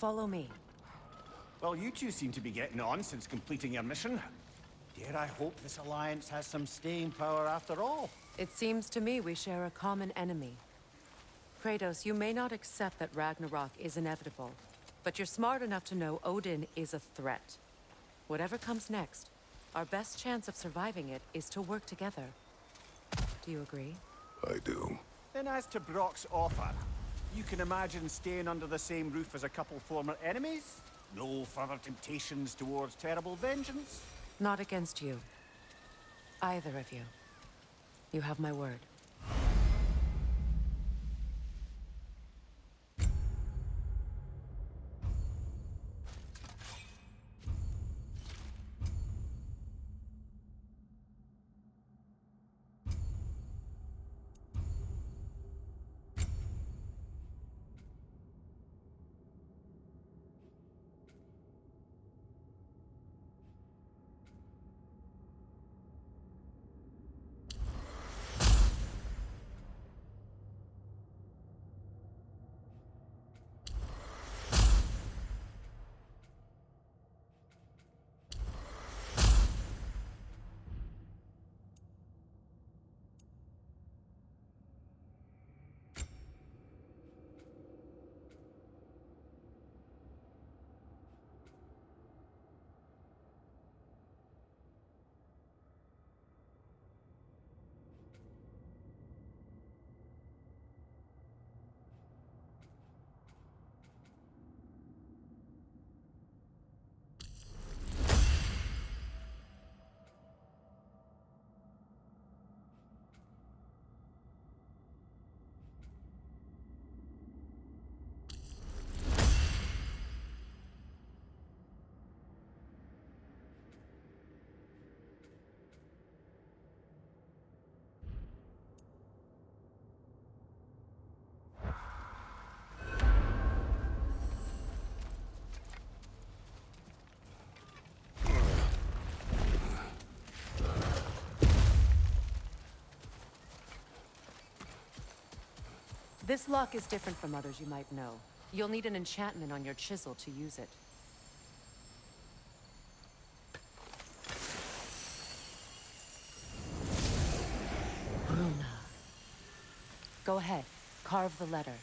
Follow me. Well, you two seem to be getting on since completing your mission. Dare I hope this alliance has some staying power after all? It seems to me we share a common enemy. Kratos, you may not accept that Ragnarok is inevitable, but you're smart enough to know Odin is a threat. Whatever comes next, our best chance of surviving it is to work together. Do you agree? I do. Then as to Brock's offer, you can imagine staying under the same roof as a couple former enemies? No further temptations towards terrible vengeance? Not against you. Either of you. You have my word. This lock is different from others you might know. You'll need an enchantment on your chisel to use it. Runa. Go ahead. Carve the letter.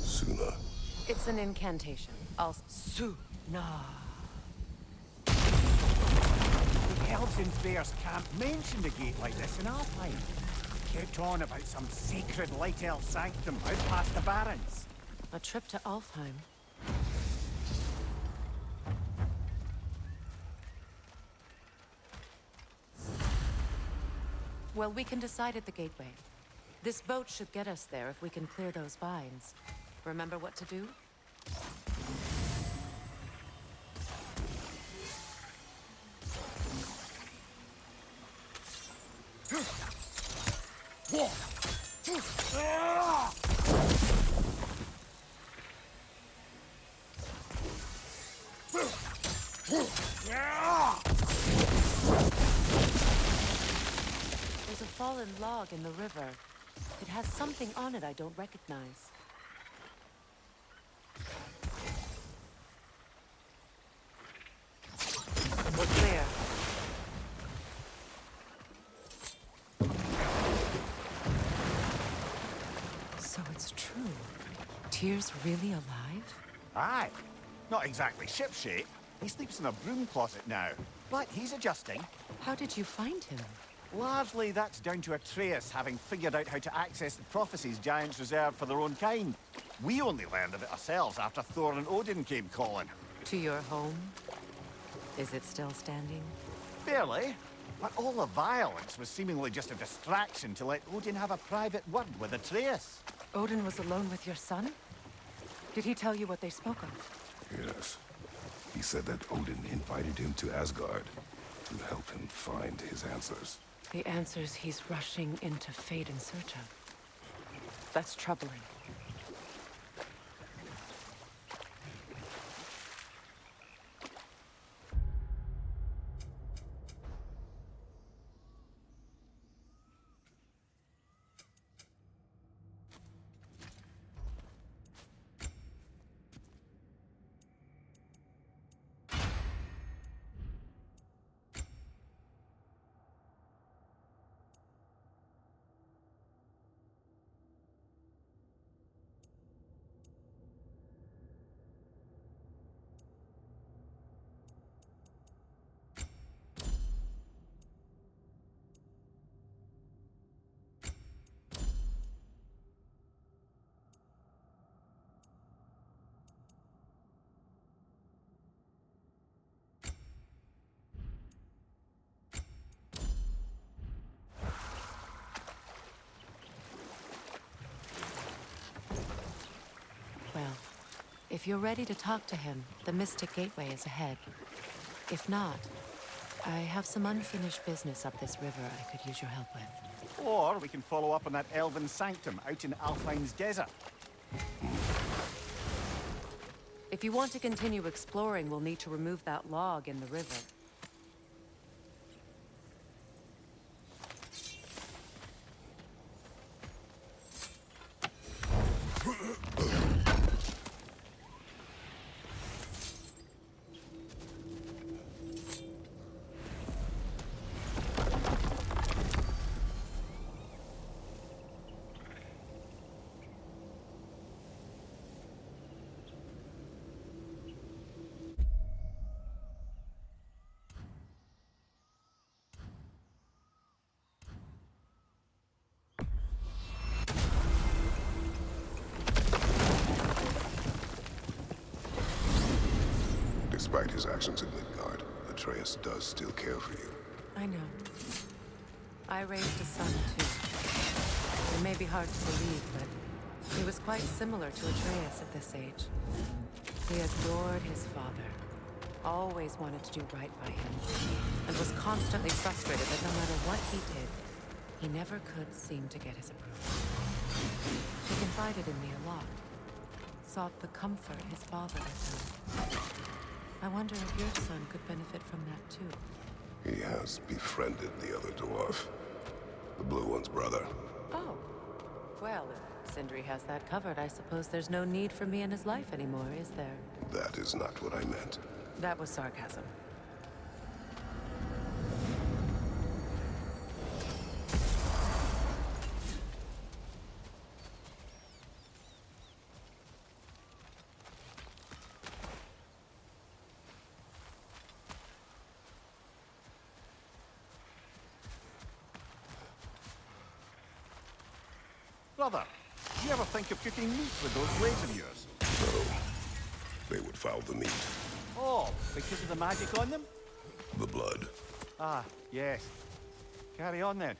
Suna. It's an incantation. Suna. Elves in Freyr's camp mentioned a gate like this in Alfheim. Kept on about some sacred light elf sanctum out past the Barrens. A trip to Alfheim. Well, we can decide at the gateway. This boat should get us there if we can clear those vines. Remember what to do? There's a fallen log in the river. It has something on it I don't recognize. We're clear. So it's true. Tyr's really alive? Aye. Not exactly shipshape. He sleeps in a broom closet now. But he's adjusting. How did you find him? Largely, that's down to Atreus having figured out how to access the prophecies giants reserved for their own kind. We only learned of it ourselves after Thor and Odin came calling. To your home? Is it still standing? Barely. But all the violence was seemingly just a distraction to let Odin have a private word with Atreus. Odin was alone with your son? Did he tell you what they spoke of? Yes. He said that Odin invited him to Asgard to help him find his answers. The answers he's rushing into fate in search of. That's troubling. If you're ready to talk to him, the Mystic Gateway is ahead. If not, I have some unfinished business up this river I could use your help with. Or we can follow up on that elven sanctum out in Alfheim's desert. If you want to continue exploring, we'll need to remove that log in the river. Despite his actions in Midgard, Atreus does still care for you. I know. I raised a son, too. It may be hard to believe, but he was quite similar to Atreus at this age. He adored his father, always wanted to do right by him, and was constantly frustrated that no matter what he did, he never could seem to get his approval. He confided in me a lot, sought the comfort his father had known. I wonder if your son could benefit from that, too. He has befriended the other dwarf. The Blue One's brother. Oh. Well, if Sindri has that covered, I suppose there's no need for me in his life anymore, is there? That is not what I meant. That was sarcasm. Brother, do you ever think of cooking meat with those blades of yours? No. They would foul the meat. Oh, because of the magic on them? The blood. Ah, yes. Carry on then.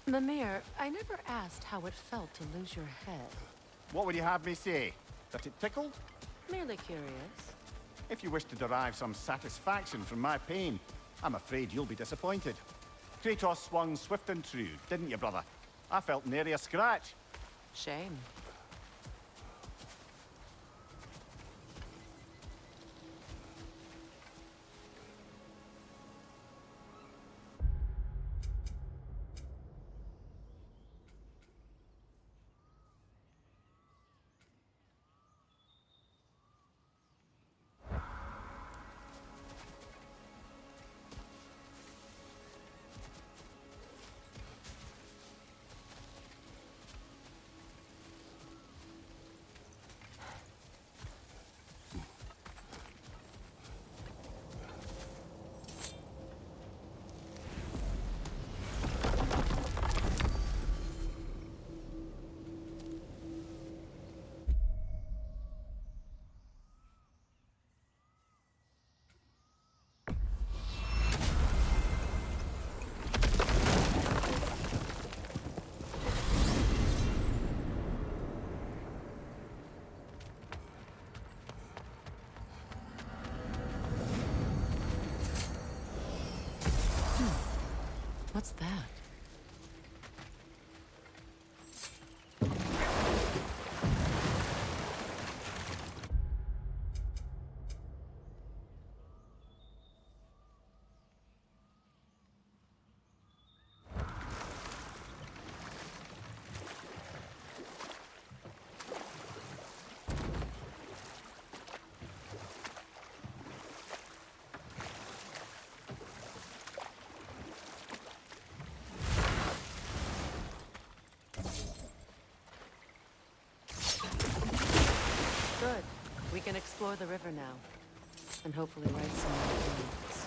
Mimir, I never asked how it felt to lose your head. What would you have me say? That it tickled? Merely curious. If you wish to derive some satisfaction from my pain, I'm afraid you'll be disappointed. Kratos swung swift and true, didn't you, brother? I felt nary a scratch. Shame. What's that? Good. We can explore the river now. And hopefully right some more things.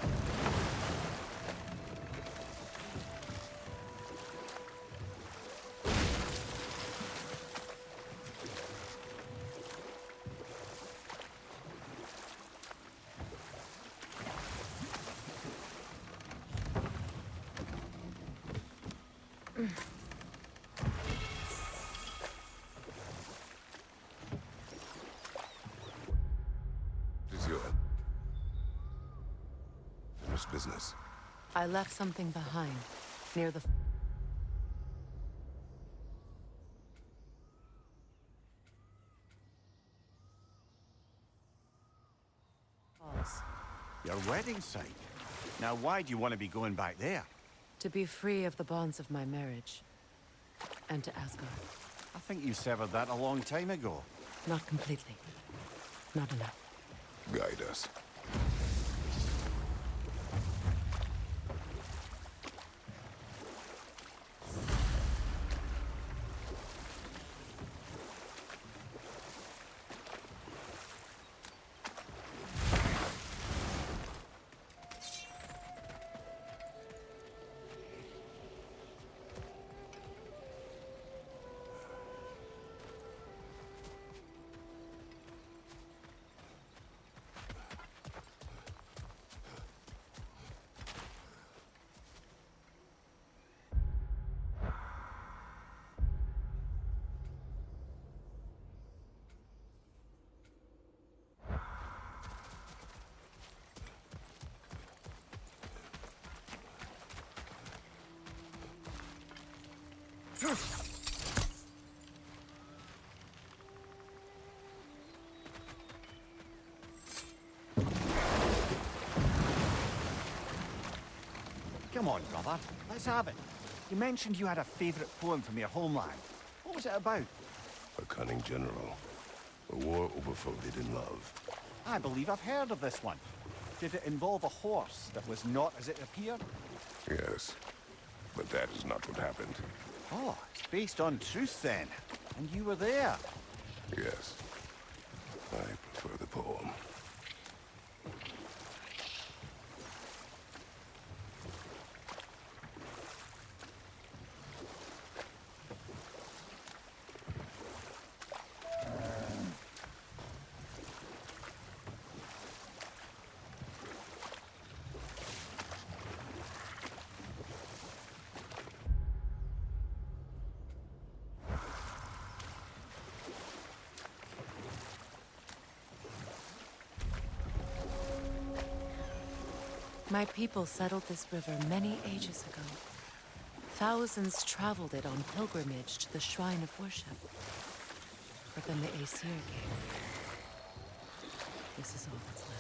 Is your finished business? I left something behind, near the... falls. Your wedding site. Now, why do you want to be going back there? To be free of the bonds of my marriage. And to Asgard. I think you severed that a long time ago. Not completely. Not enough. Guide us. Come on, brother. Let's have it. You mentioned you had a favourite poem from your homeland. What was it about? A cunning general. A war over forbidden love. I believe I've heard of this one. Did it involve a horse that was not as it appeared? Yes. But that is not what happened. Oh, it's based on truth then. And you were there. Yes. I prefer the poem. My people settled this river many ages ago. Thousands traveled it on pilgrimage to the shrine of worship. But then the Aesir came. This is all that's left.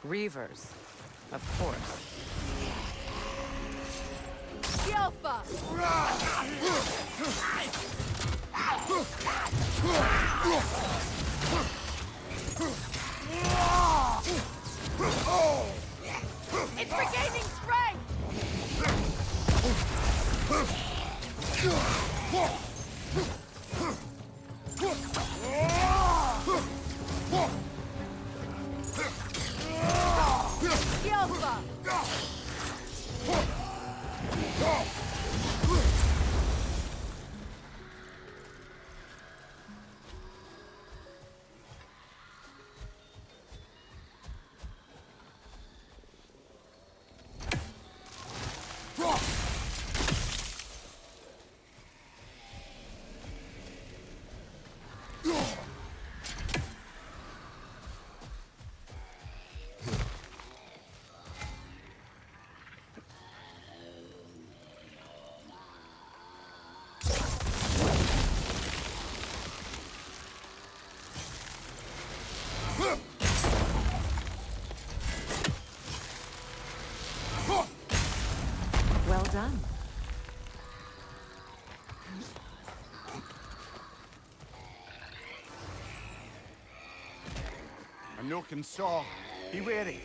Reavers, of course. Yelfa! It's regaining strength! Yelfa! Nook and Saw. Be wary.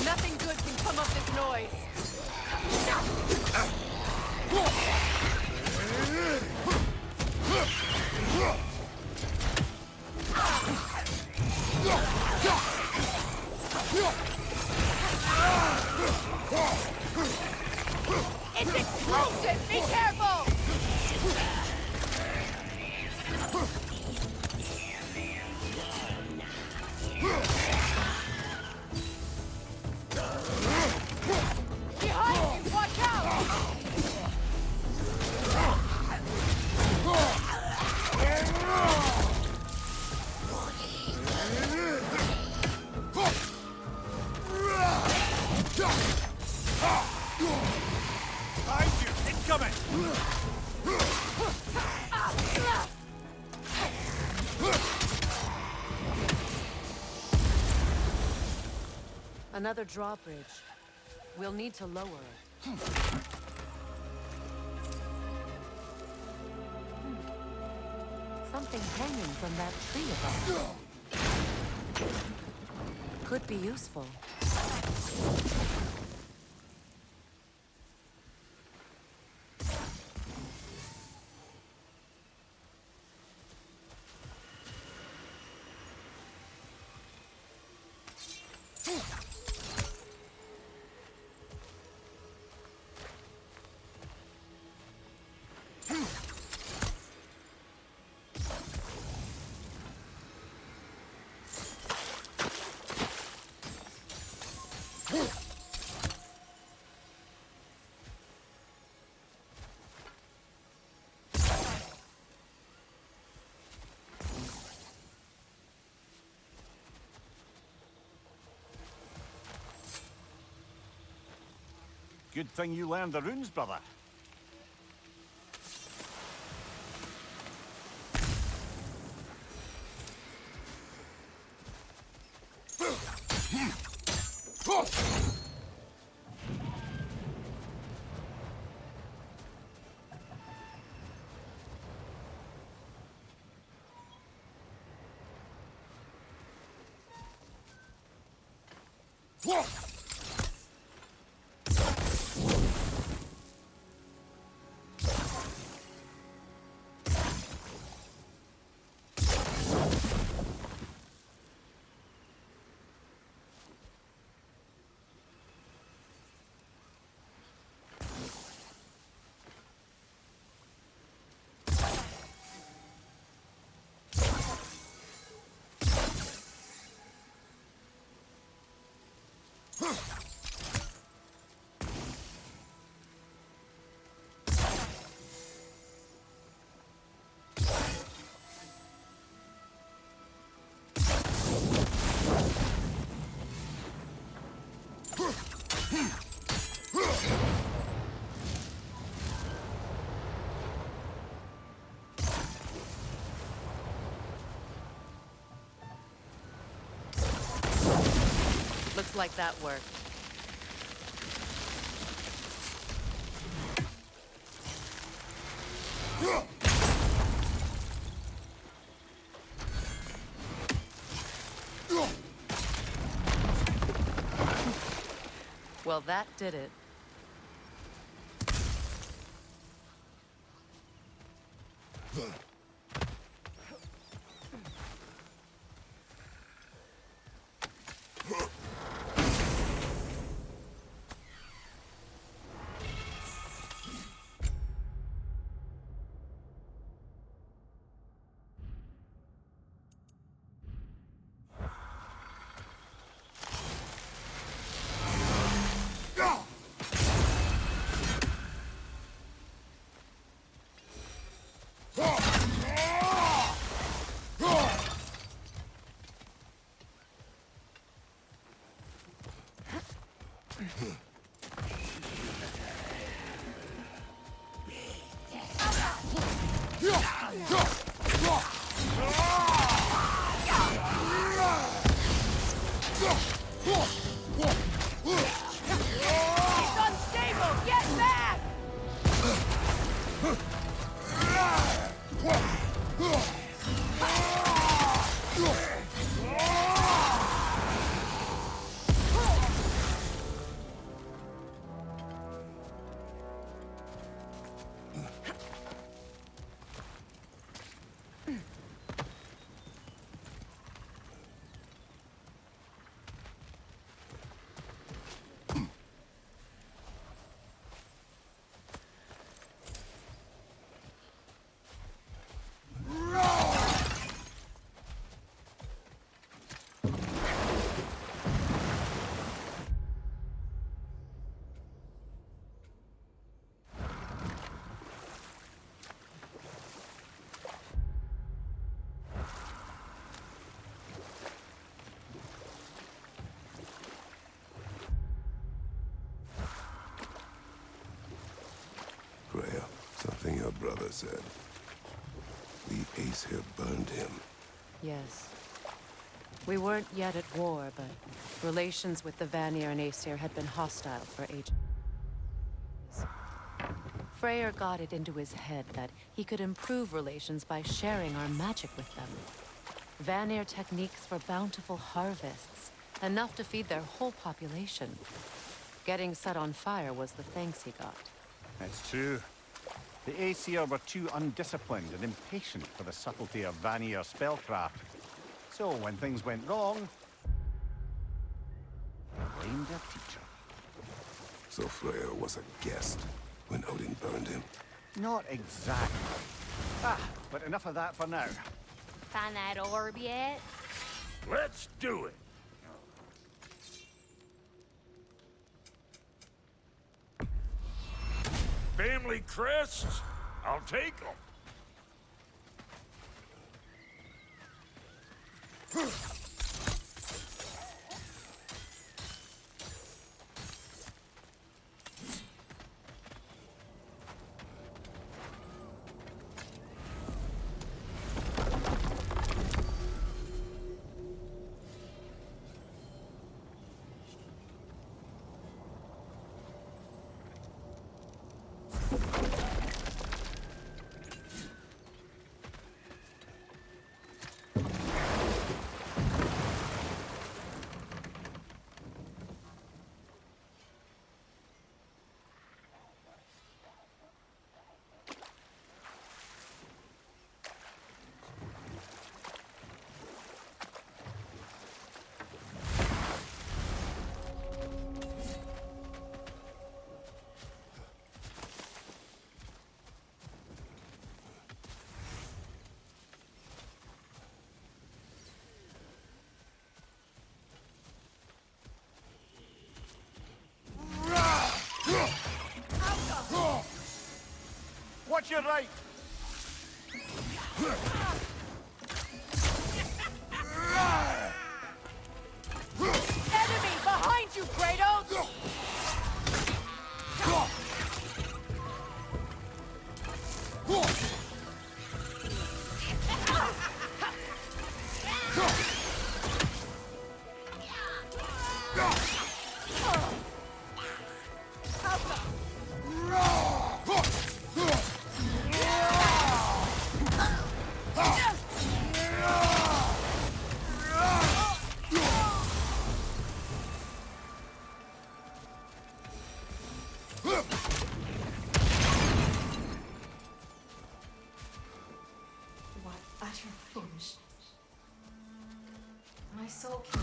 Nothing good can come of this noise. It's explosive! Be careful! Behind you! Watch out! Behind you! Incoming! Another drawbridge. We'll need to lower it. Something hanging from that tree above. Could be useful. Good thing you learned the runes, brother. Looks like that worked. Well, that did it. It's unstable! Get back! Freya, something your brother said. The ace here burned him. Yes. We weren't yet at war, but relations with the Vanir and Aesir had been hostile for ages. Freyr got it into his head that he could improve relations by sharing our magic with them. Vanir techniques for bountiful harvests, enough to feed their whole population. Getting set on fire was the thanks he got. It's true. The Aesir were too undisciplined and impatient for the subtlety of Vanir spellcraft. So when things went wrong, they blamed their teacher. So Freya was a guest when Odin burned him. Not exactly. But enough of that for now. Find that orb yet? Let's do it. Family crests? I'll take them. Watch your right! Enemy behind you, Kratos! What utter foolishness. My soul can...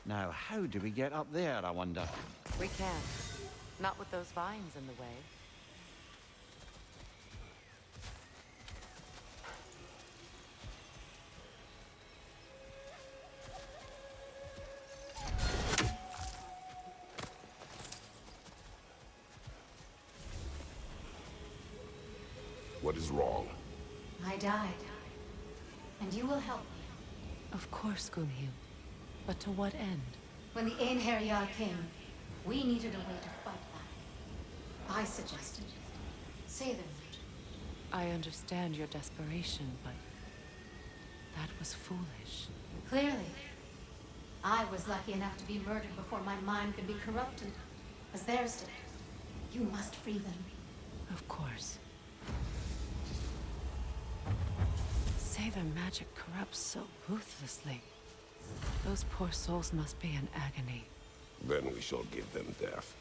Now, how do we get up there, I wonder? We can't. Not with those vines in the way. What is wrong? I died. and you will help me. Of course, Gunhild. But to what end? When the Einherjar came, we needed a way to fight back. I suggested, say their name. I understand your desperation, but that was foolish. Clearly. I was lucky enough to be murdered before my mind could be corrupted, as theirs did. You must free them. Of course. Say their magic corrupts so ruthlessly. Those poor souls must be in agony. Then we shall give them death.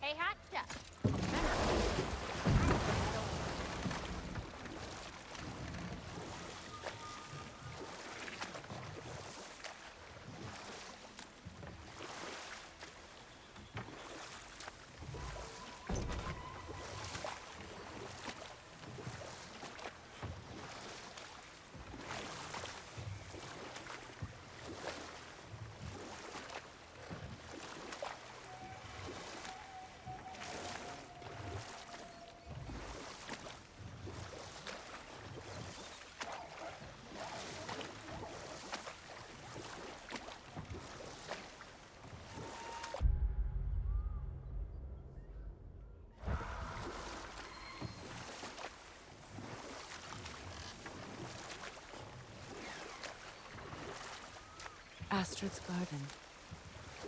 Hey, hot stuff. Astrid's garden.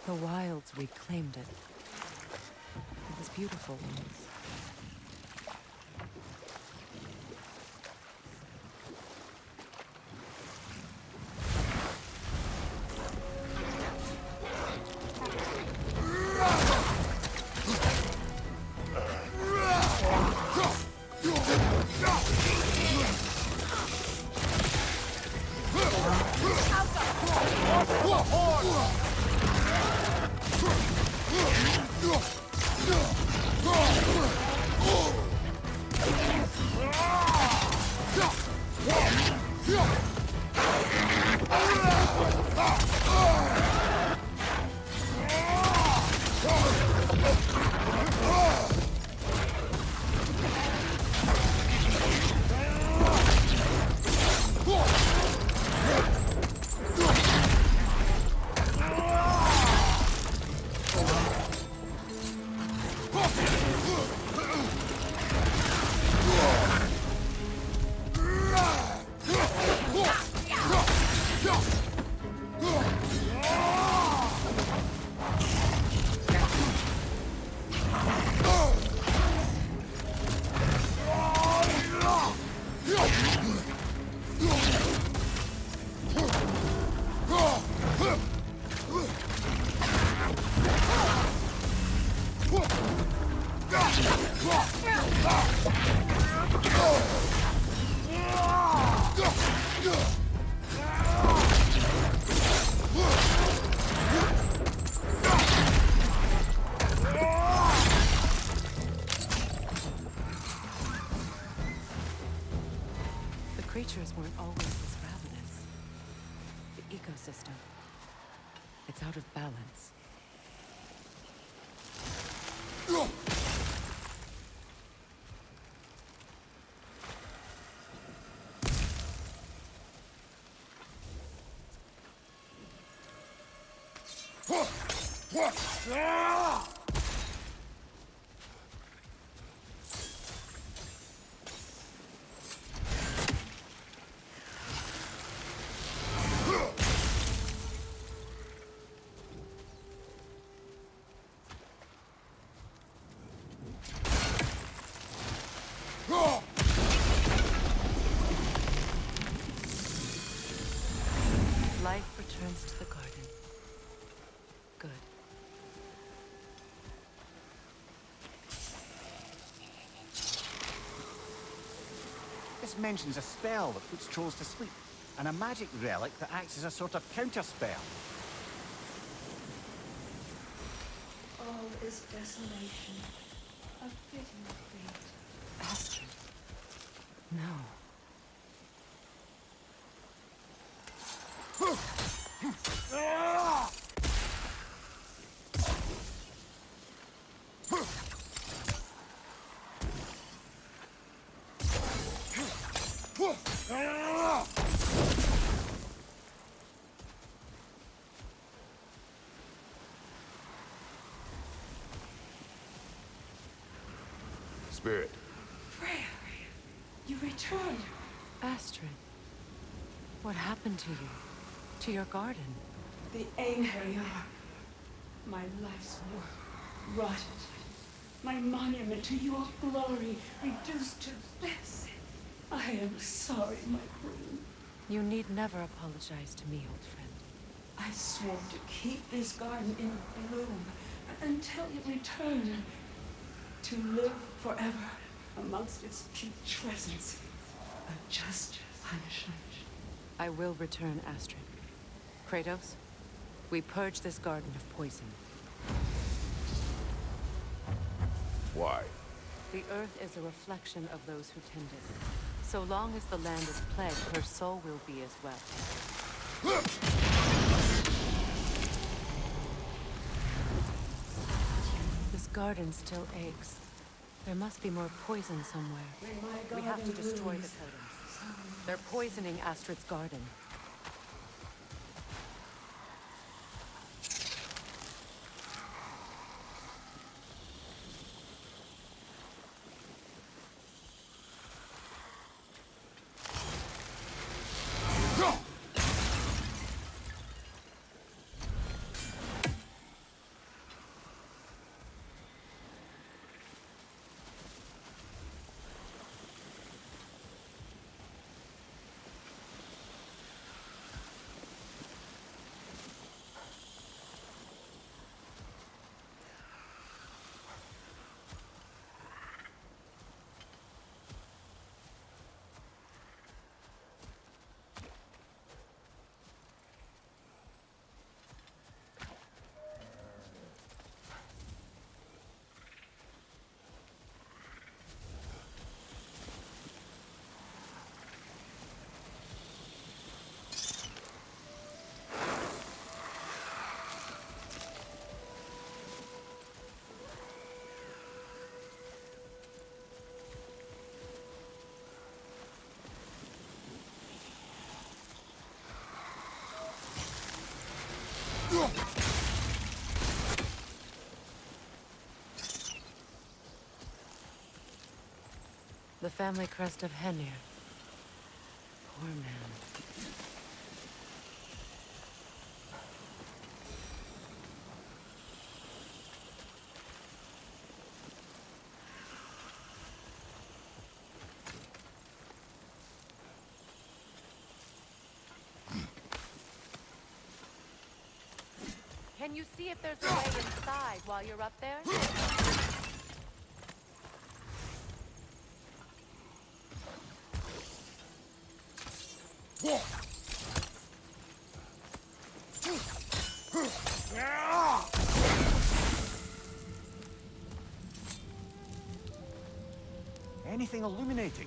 The wilds reclaimed it. It was beautiful once. Go! ecosystem. It's out of balance. Life returns to the garden. Good. This mentions a spell that puts trolls to sleep, and a magic relic that acts as a sort of counter-spell. All is desolation, a fitting fate. Astrid. No. Spirit. Freya, you returned. Astrid. What happened to you? To your garden? The Einherjar. My life's work rotted. My monument to your glory reduced to this. I am sorry, my queen. You need never apologize to me, old friend. I swore to keep this garden in bloom until you return. To live forever amongst its putrescence. A just punishment. I will return, Astrid. Kratos, we purge this garden of poison. Why? The earth is a reflection of those who tend it. So long as the land is plagued, her soul will be as well. This garden still aches. There must be more poison somewhere. We have to destroy the totems. They're poisoning Astrid's garden. The family crest of Henir. Poor man. Can you see if there's a way inside while you're up there? Anything illuminating?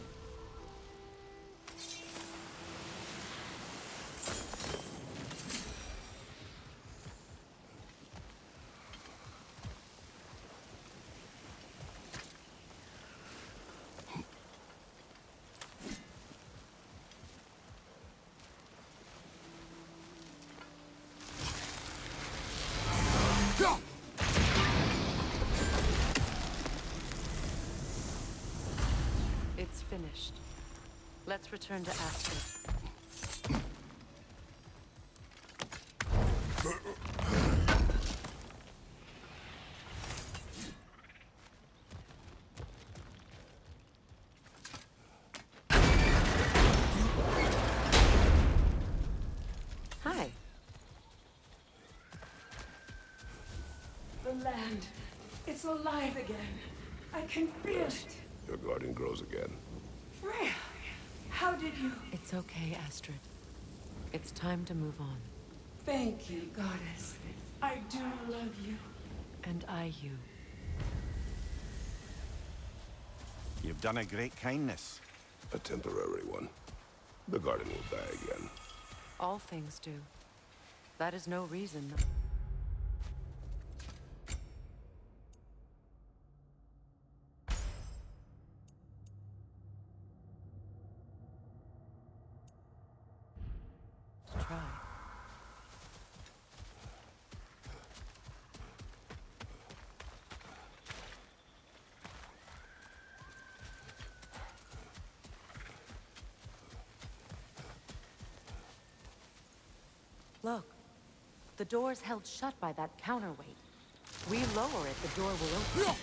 finished. Let's return to Astrid. Hi. The land. It's alive again. I can feel it. Your garden grows again. Freya, how did you... It's okay, Astrid. It's time to move on. Thank you, goddess. I do love you. And I you. You've done a great kindness. A temporary one. The garden will die again. All things do. That is no reason. To try. Look, the door's held shut by that counterweight. We lower it, the door will open.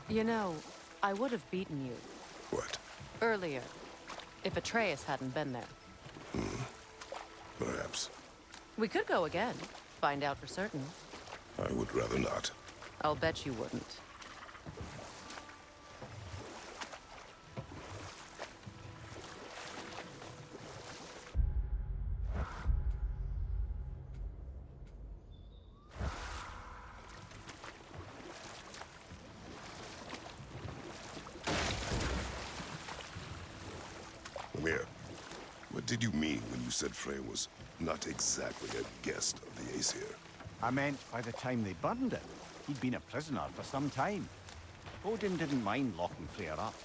You know, I would have beaten you What? earlier, if Atreus hadn't been there. Perhaps. We could go again, find out for certain. I would rather not. I'll bet you wouldn't. Mimir, what did you mean when you said Freya was not exactly a guest of the Aesir? I meant by the time they burned it, he'd been a prisoner for some time. Odin didn't mind locking Freya up.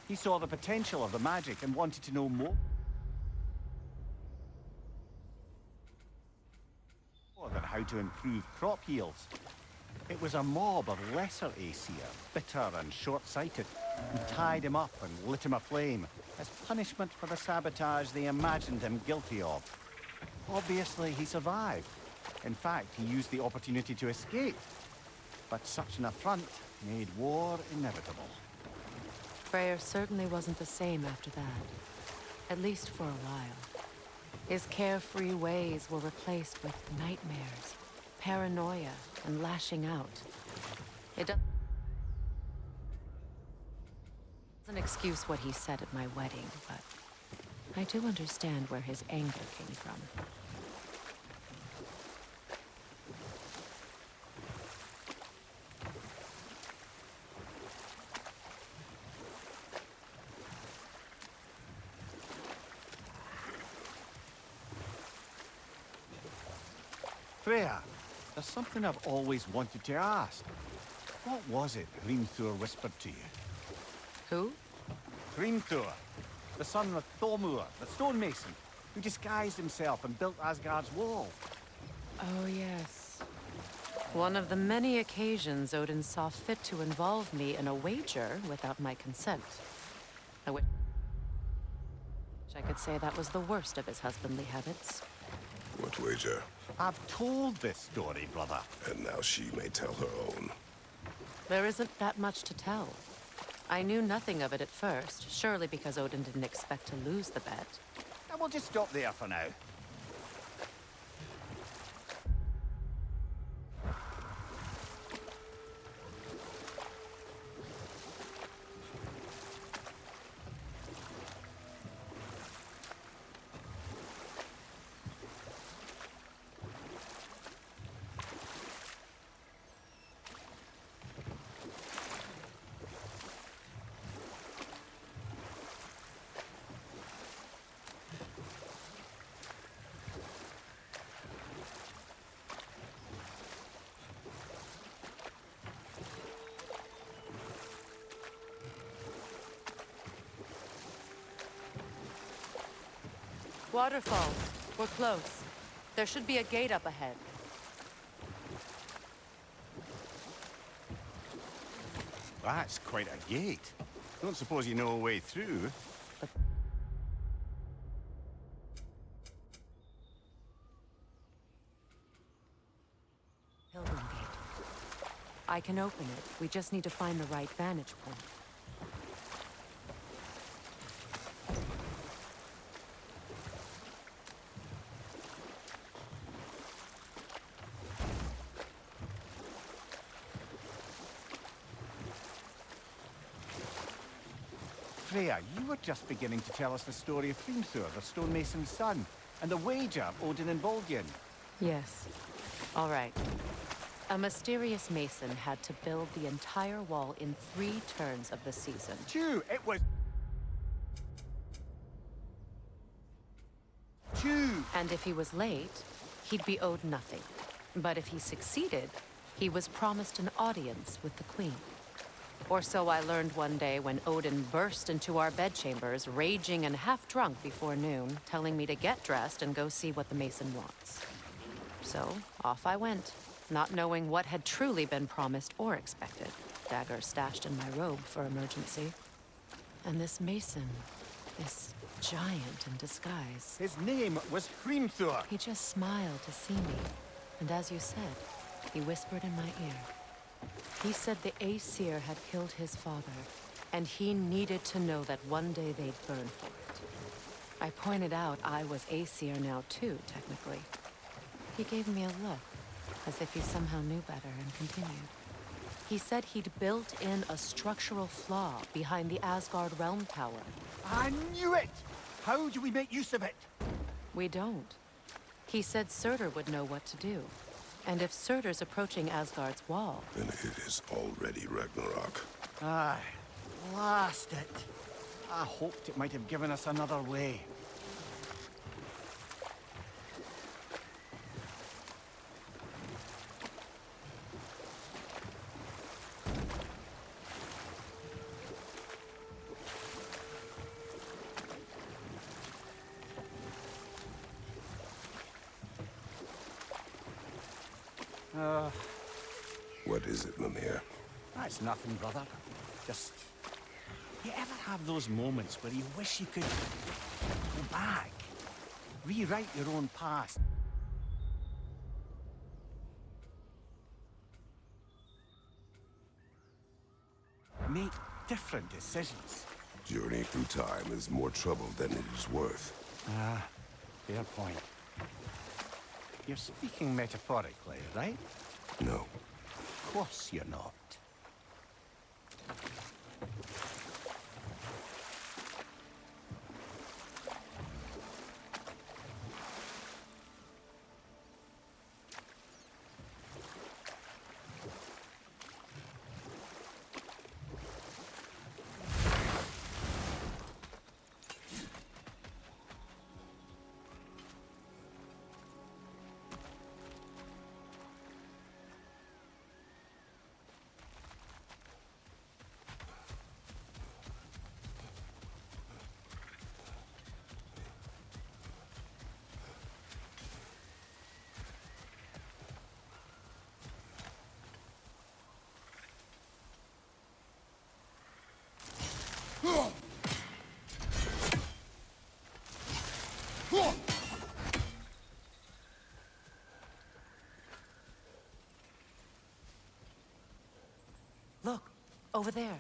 He saw the potential of the magic and wanted to know more than how to improve crop yields. It was a mob of lesser Aesir, bitter and short-sighted, who tied him up and lit him aflame as punishment for the sabotage they imagined him guilty of. Obviously, he survived. In fact, he used the opportunity to escape. But such an affront made war inevitable. Freyr certainly wasn't the same after that. At least for a while. His carefree ways were replaced with nightmares, paranoia, and lashing out. It doesn't excuse what he said at my wedding, but I do understand where his anger came from. Freya, there's something I've always wanted to ask. What was it Hrimthur whispered to you? Who? Hrimthur, the son of Thormur, the stonemason, who disguised himself and built Asgard's wall. Oh, yes. One of the many occasions Odin saw fit to involve me in a wager without my consent. I wish I could say that was the worst of his husbandly habits. What wager? I've told this story, brother. And now she may tell her own. There isn't that much to tell. I knew nothing of it at first, surely because Odin didn't expect to lose the bet. And we'll just stop there for now. Waterfalls. We're close. There should be a gate up ahead. That's quite a gate. Don't suppose you know a way through? Pilgrim Gate. I can open it. We just need to find the right vantage point. Freya, you were just beginning to tell us the story of Hrimthur, the stonemason's son, and the wager Odin and Volgin. Yes. All right. A mysterious mason had to build the entire wall in 3 turns of the season. Two, it was... 2! And if he was late, he'd be owed nothing. But if he succeeded, he was promised an audience with the queen. Or so I learned one day when Odin burst into our bedchambers, raging and half-drunk before noon, telling me to get dressed and go see what the mason wants. So, off I went, not knowing what had truly been promised or expected. Dagger stashed in my robe for emergency. And this mason, this giant in disguise. His name was Hrimthur. He just smiled to see me. And as you said, he whispered in my ear. He said the Aesir had killed his father, and he needed to know that one day they'd burn for it. I pointed out I was Aesir now too, technically. He gave me a look, as if he somehow knew better, and continued. He said he'd built in a structural flaw behind the Asgard Realm Tower. I knew it! How do we make use of it? We don't. He said Surtur would know what to do. And if Surtur's approaching Asgard's wall... Then it is already Ragnarok. Aye, blast it. I hoped it might have given us another way. What is it, Mimir? That's nothing, brother. Just... You ever have those moments where you wish you could go back? Rewrite your own past? Make different decisions? Journey through time is more trouble than it is worth. Ah, fair point. You're speaking metaphorically, right? No. Of course you're not. Look, over there.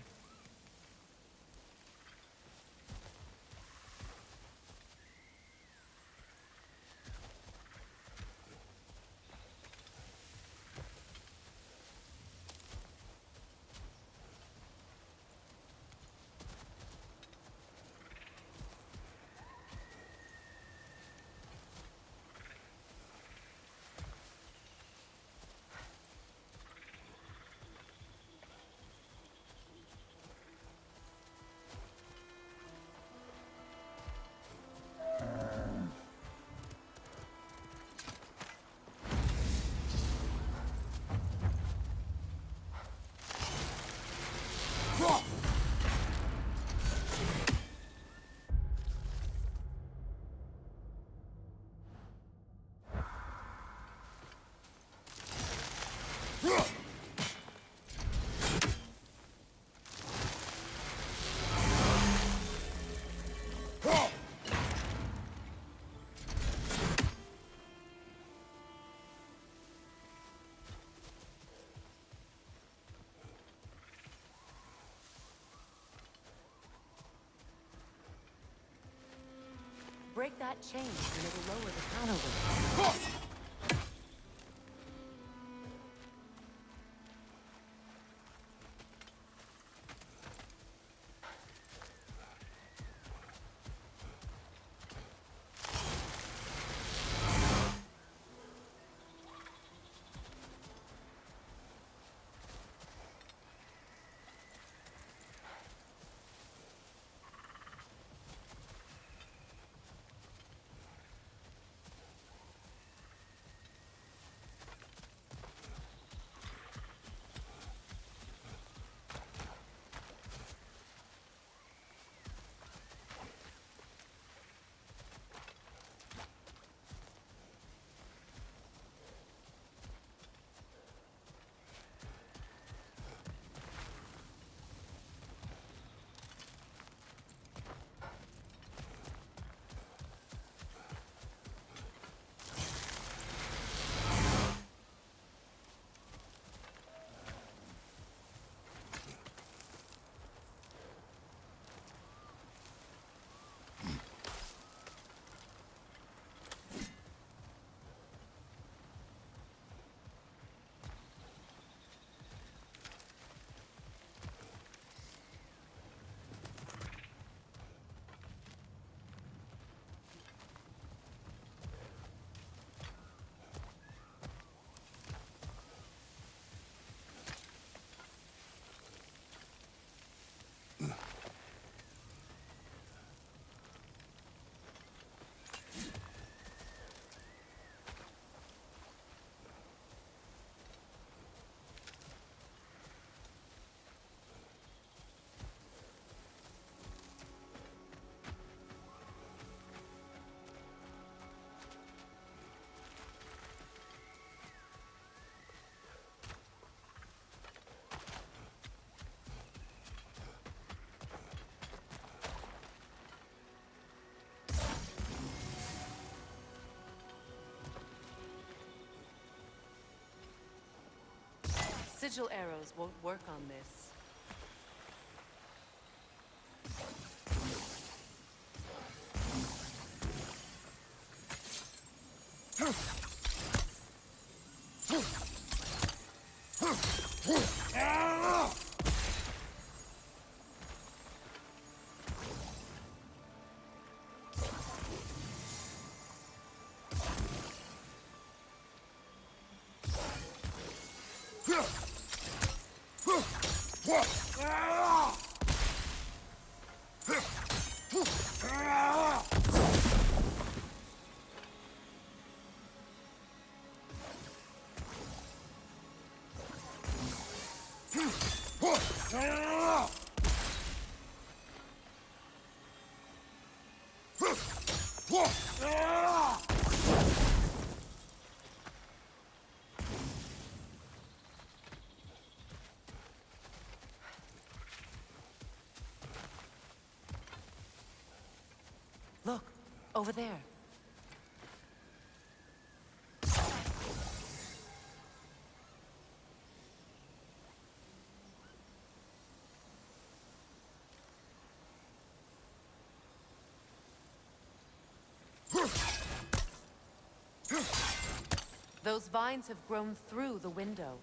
Break that chain and it'll lower the counter weight. Sigil arrows won't work on this. Look, over there. Those vines have grown through the window.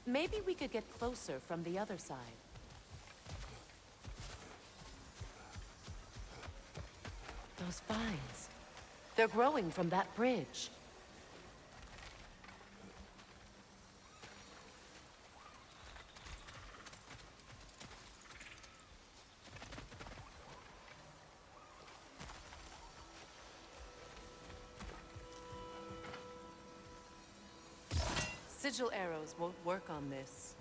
Maybe we could get closer from the other side. Those vines. They're growing from that bridge. Sigil arrows won't work on this.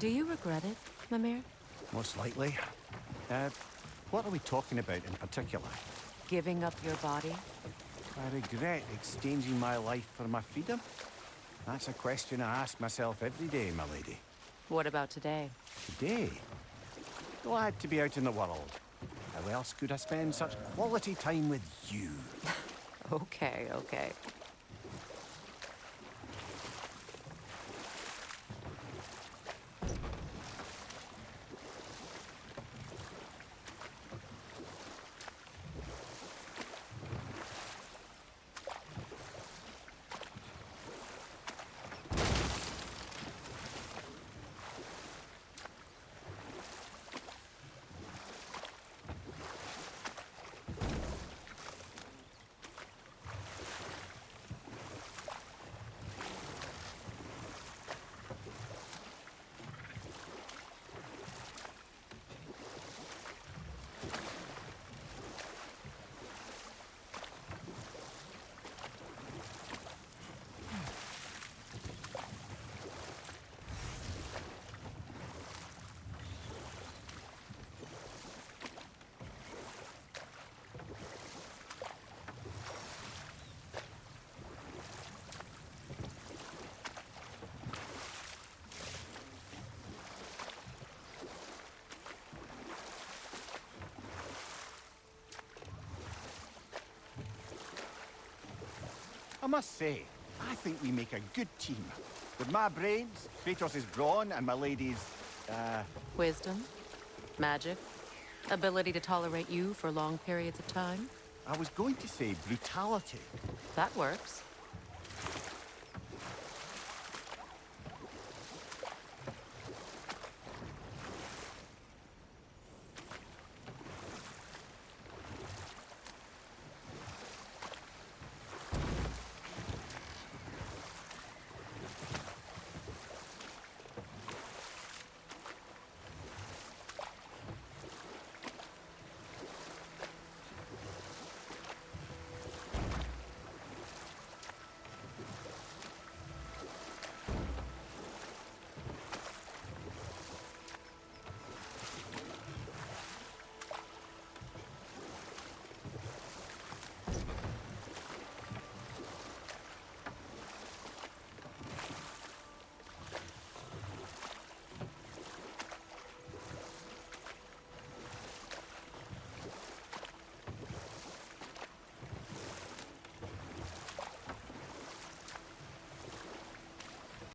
Do you regret it, Mimir? Most likely. What are we talking about in particular? Giving up your body? I regret exchanging my life for my freedom? That's a question I ask myself every day, my lady. What about today? Today? Glad to be out in the world. How else could I spend such quality time with you? Okay, okay. I must say, I think we make a good team. With my brains, Kratos' brawn, and my lady's, Wisdom? Magic? Ability to tolerate you for long periods of time? I was going to say brutality. That works.